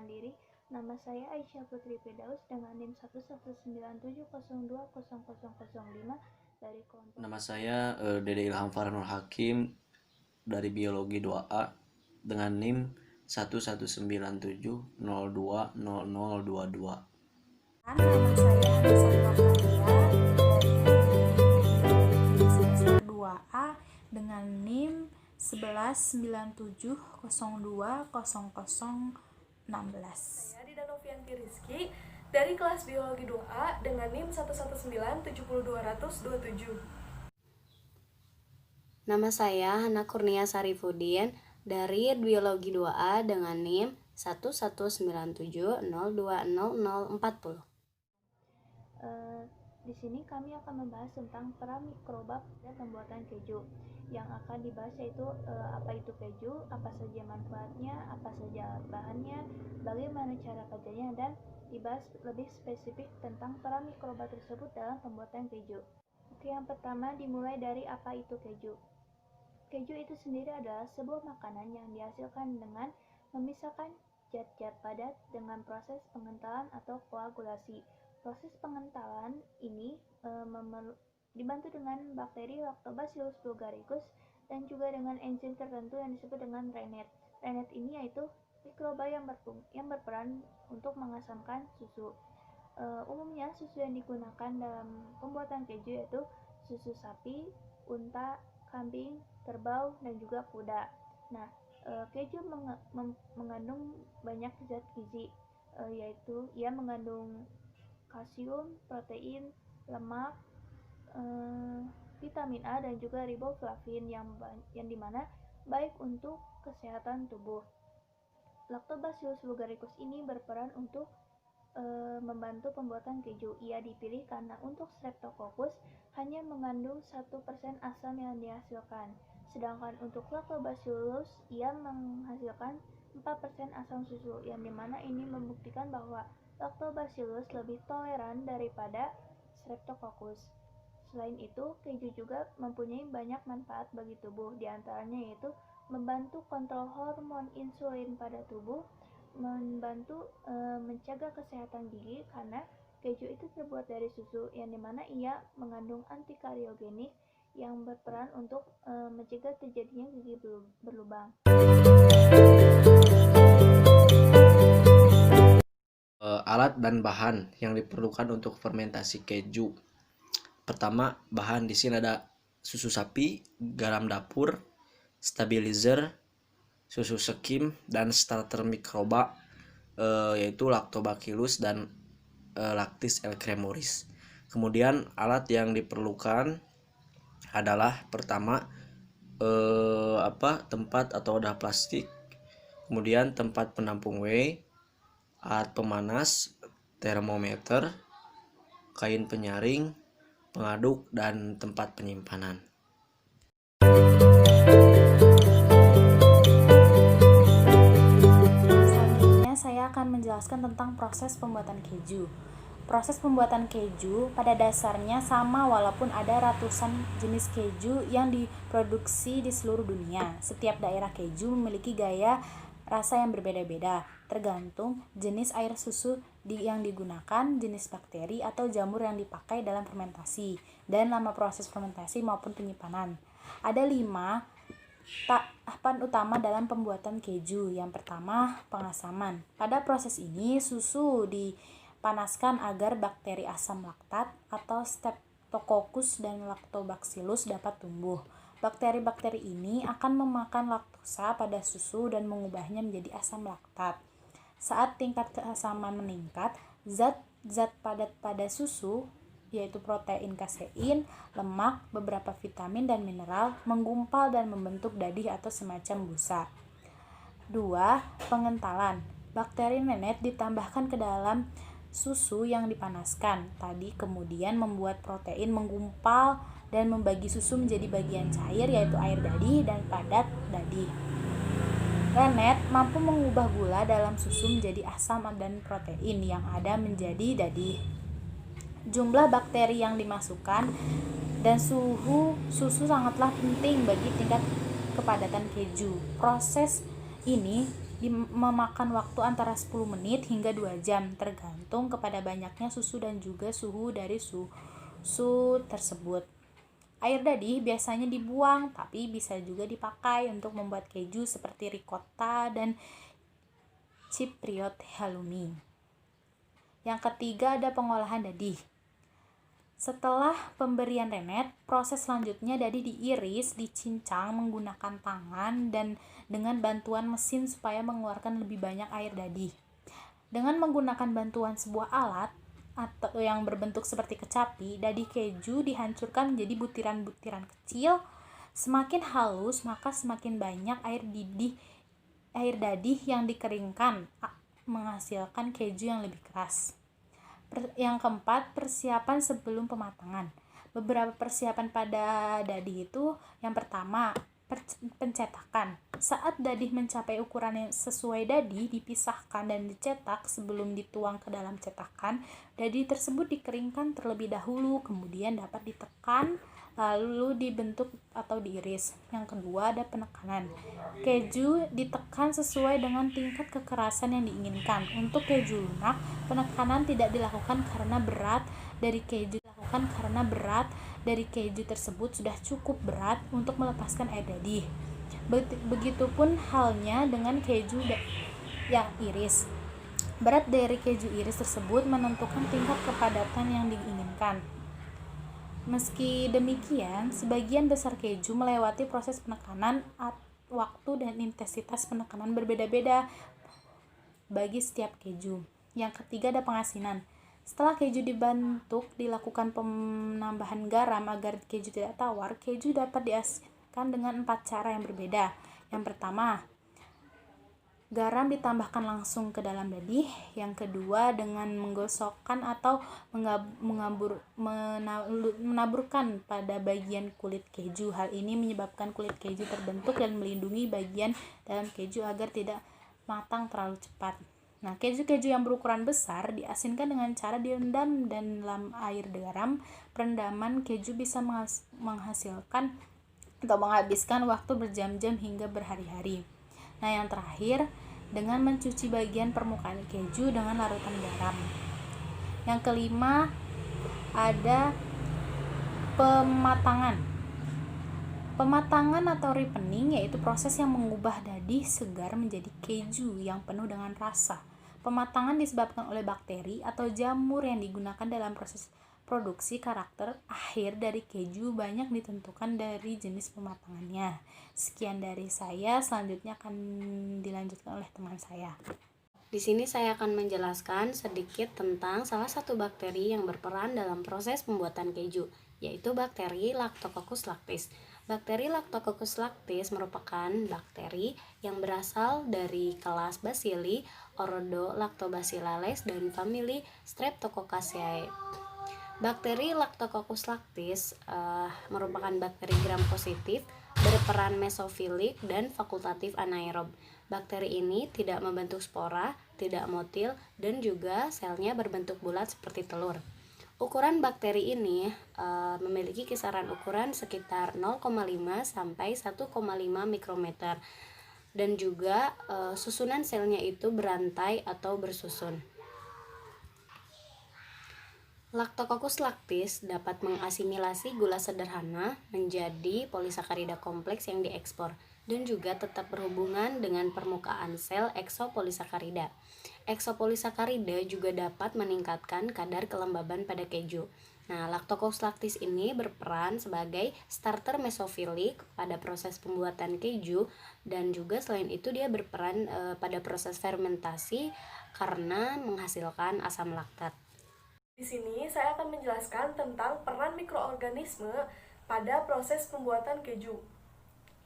memperkenalkan diri. Nama saya Aisyah Putri Firdaus dengan NIM 11970200005 dari kelompok. Nama saya Dede Ilham Farhanul Hakim dari Biologi 2A dengan NIM 11970200022. Nama saya Anissa Nurfadia dari semester 2A dengan NIM 1197020016. Saya Dida Novianti Rizky dari kelas Biologi 2A dengan NIM 11970200027. Nama saya Hana Kurnia Sarifudin dari Biologi 2A dengan NIM 11970200040. Di sini kami akan membahas tentang peran mikroba pada pembuatan keju. Yang akan dibahas yaitu apa itu keju, apa saja manfaatnya, apa saja bahannya, bagaimana cara kerjanya, dan dibahas lebih spesifik tentang peran mikroba tersebut dalam pembuatan keju. Oke, yang pertama dimulai dari apa itu keju. Keju itu sendiri adalah sebuah makanan yang dihasilkan dengan memisahkan zat-zat padat dengan proses pengentalan atau koagulasi. Proses pengentalan ini dibantu dengan bakteri Lactobacillus bulgaricus dan juga dengan enzim tertentu yang disebut dengan rennet. Rennet ini yaitu mikroba yang berperan untuk mengasamkan susu. Umumnya susu yang digunakan dalam pembuatan keju yaitu susu sapi, unta, kambing, kerbau, dan juga kuda. Nah, keju mengandung banyak zat gizi, yaitu ia mengandung kalsium, protein, lemak, vitamin A, dan juga riboflavin yang dimana baik untuk kesehatan tubuh. Lactobacillus bulgaricus ini berperan untuk membantu pembuatan keju. Ia dipilih karena untuk Streptococcus hanya mengandung 1% asam yang dihasilkan, sedangkan untuk Lactobacillus ia menghasilkan 4% asam susu, yang dimana ini membuktikan bahwa Lactobacillus lebih toleran daripada Streptococcus. Selain itu, keju juga mempunyai banyak manfaat bagi tubuh, diantaranya yaitu membantu kontrol hormon insulin pada tubuh, membantu mencegah kesehatan gigi karena keju itu terbuat dari susu, yang dimana ia mengandung antikariogenik yang berperan untuk mencegah terjadinya gigi berlubang. Alat dan bahan yang diperlukan untuk fermentasi keju. Pertama, bahan di sini ada susu sapi, garam dapur, stabilizer, susu skim, dan starter mikroba yaitu Lactobacillus dan Lactis L. cremoris. Kemudian alat yang diperlukan adalah pertama tempat atau wadah plastik, kemudian tempat penampung whey, alat pemanas, termometer, kain penyaring, pengaduk, dan tempat penyimpanan. Selanjutnya saya akan menjelaskan tentang proses pembuatan keju. Proses pembuatan keju pada dasarnya sama walaupun ada ratusan jenis keju yang diproduksi di seluruh dunia. Setiap daerah keju memiliki gaya rasa yang berbeda-beda, tergantung jenis air susu yang digunakan, jenis bakteri atau jamur yang dipakai dalam fermentasi, dan lama proses fermentasi maupun penyimpanan. Ada 5 tahapan utama dalam pembuatan keju. Yang pertama, pengasaman. Pada proses ini, susu dipanaskan agar bakteri asam laktat atau Streptococcus dan Lactobacillus dapat tumbuh. Bakteri-bakteri ini akan memakan laktosa pada susu dan mengubahnya menjadi asam laktat. Saat tingkat keasaman meningkat, zat-zat padat pada susu, yaitu protein, kasein, lemak, beberapa vitamin dan mineral, menggumpal dan membentuk dadih atau semacam busa. 2. Pengentalan. Bakteri nenet ditambahkan ke dalam susu yang dipanaskan tadi, kemudian membuat protein menggumpal dan membagi susu menjadi bagian cair, yaitu air dadih dan padat dadih. Rennet mampu mengubah gula dalam susu menjadi asam dan protein yang ada menjadi dadih. Jumlah bakteri yang dimasukkan dan suhu susu sangatlah penting bagi tingkat kepadatan keju. Proses ini memakan waktu antara 10 menit hingga 2 jam tergantung kepada banyaknya susu dan juga suhu dari susu tersebut. Air dadih biasanya dibuang, tapi bisa juga dipakai untuk membuat keju seperti ricotta dan Cypriot halloumi. Yang ketiga ada pengolahan dadih. Setelah pemberian renet, proses selanjutnya dadih diiris, dicincang menggunakan tangan dan dengan bantuan mesin supaya mengeluarkan lebih banyak air dadih. Dengan menggunakan bantuan sebuah alat atau yang berbentuk seperti kecapi, dadih keju dihancurkan menjadi butiran-butiran kecil. Semakin halus, maka semakin banyak air dadih yang dikeringkan, menghasilkan keju yang lebih keras. Yang keempat, persiapan sebelum pematangan. Beberapa persiapan pada dadih itu, yang pertama, pencetakan. Saat dadih mencapai ukuran yang sesuai dadih, dipisahkan dan dicetak sebelum dituang ke dalam cetakan. Dadih tersebut dikeringkan terlebih dahulu, kemudian dapat ditekan, lalu dibentuk atau diiris. Yang kedua ada penekanan. Keju ditekan sesuai dengan tingkat kekerasan yang diinginkan. Untuk keju lunak, penekanan tidak dilakukan karena berat dari keju tersebut sudah cukup berat untuk melepaskan air dadih. Begitupun halnya dengan keju yang iris. Berat dari keju iris tersebut menentukan tingkat kepadatan yang diinginkan. Meski demikian, sebagian besar keju melewati proses penekanan, waktu dan intensitas penekanan berbeda-beda bagi setiap keju. Yang ketiga ada pengasinan. Setelah keju dibentuk, dilakukan penambahan garam agar keju tidak tawar. Keju dapat diasinkan dengan 4 cara yang berbeda. Yang pertama, garam ditambahkan langsung ke dalam dadih. Yang kedua, dengan menggosokkan atau menaburkan pada bagian kulit keju. Hal ini menyebabkan kulit keju terbentuk dan melindungi bagian dalam keju agar tidak matang terlalu cepat. Nah, keju-keju yang berukuran besar diasinkan dengan cara direndam dan dalam air garam. Perendaman keju bisa menghasilkan atau menghabiskan waktu berjam-jam hingga berhari-hari. Nah, yang terakhir, dengan mencuci bagian permukaan keju dengan larutan garam. Yang kelima, ada pematangan. Pematangan atau ripening yaitu proses yang mengubah dadih segar menjadi keju yang penuh dengan rasa. Pematangan disebabkan oleh bakteri atau jamur yang digunakan dalam proses produksi. Karakter akhir dari keju banyak ditentukan dari jenis pematangannya. Sekian dari saya, selanjutnya akan dilanjutkan oleh teman saya. Di sini saya akan menjelaskan sedikit tentang salah satu bakteri yang berperan dalam proses pembuatan keju, yaitu bakteri Lactococcus lactis. Bakteri Lactococcus lactis merupakan bakteri yang berasal dari kelas Bacilli, ordo Lactobacillales, dan famili Streptococcaceae. Bakteri Lactococcus lactis merupakan bakteri gram positif, berperan mesofilik dan fakultatif anaerob. Bakteri ini tidak membentuk spora, tidak motil, dan juga selnya berbentuk bulat seperti telur. Ukuran bakteri ini memiliki kisaran ukuran sekitar 0,5 sampai 1,5 mikrometer dan juga susunan selnya itu berantai atau bersusun. Lactococcus lactis dapat mengasimilasi gula sederhana menjadi polisakarida kompleks yang diekspor dan juga tetap berhubungan dengan permukaan sel eksopolisakarida. Eksopolisakarida juga dapat meningkatkan kadar kelembaban pada keju. Nah, Lactococcus lactis ini berperan sebagai starter mesofilik pada proses pembuatan keju dan juga selain itu dia berperan pada proses fermentasi karena menghasilkan asam laktat. Di sini saya akan menjelaskan tentang peran mikroorganisme pada proses pembuatan keju.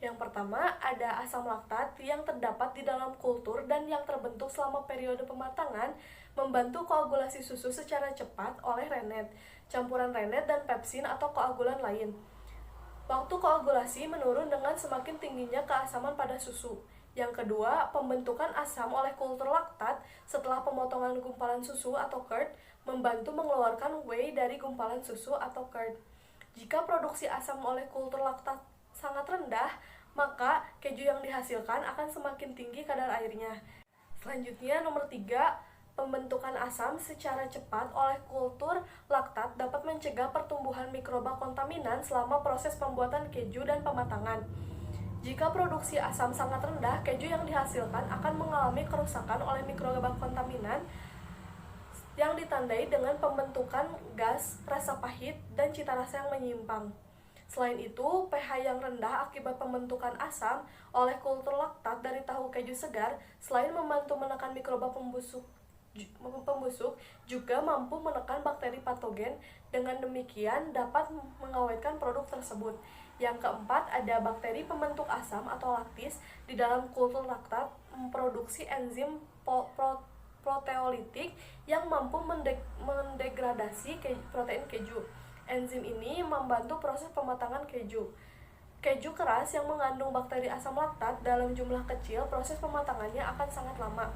Yang pertama, ada asam laktat yang terdapat di dalam kultur dan yang terbentuk selama periode pematangan, membantu koagulasi susu secara cepat oleh rennet, campuran rennet dan pepsin atau koagulan lain. Waktu koagulasi menurun dengan semakin tingginya keasaman pada susu. Yang kedua, pembentukan asam oleh kultur laktat setelah pemotongan gumpalan susu atau curd membantu mengeluarkan whey dari gumpalan susu atau curd. Jika produksi asam oleh kultur laktat sangat rendah, maka keju yang dihasilkan akan semakin tinggi kadar airnya. Selanjutnya, nomor 3, pembentukan asam secara cepat oleh kultur laktat dapat mencegah pertumbuhan mikroba kontaminan selama proses pembuatan keju dan pematangan. Jika produksi asam sangat rendah, keju yang dihasilkan akan mengalami kerusakan oleh mikroba kontaminan yang ditandai dengan pembentukan gas, rasa pahit, dan cita rasa yang menyimpang. Selain itu, pH yang rendah akibat pembentukan asam oleh kultur laktat dari tahu keju segar, selain membantu menekan mikroba pembusuk, juga mampu menekan bakteri patogen. Dengan demikian, dapat mengawetkan produk tersebut. Yang keempat, ada bakteri pembentuk asam atau laktis di dalam kultur laktat memproduksi enzim proteolitik yang mampu mendegradasi protein keju. Enzim ini membantu proses pematangan keju. Keju keras yang mengandung bakteri asam laktat dalam jumlah kecil, proses pematangannya akan sangat lama.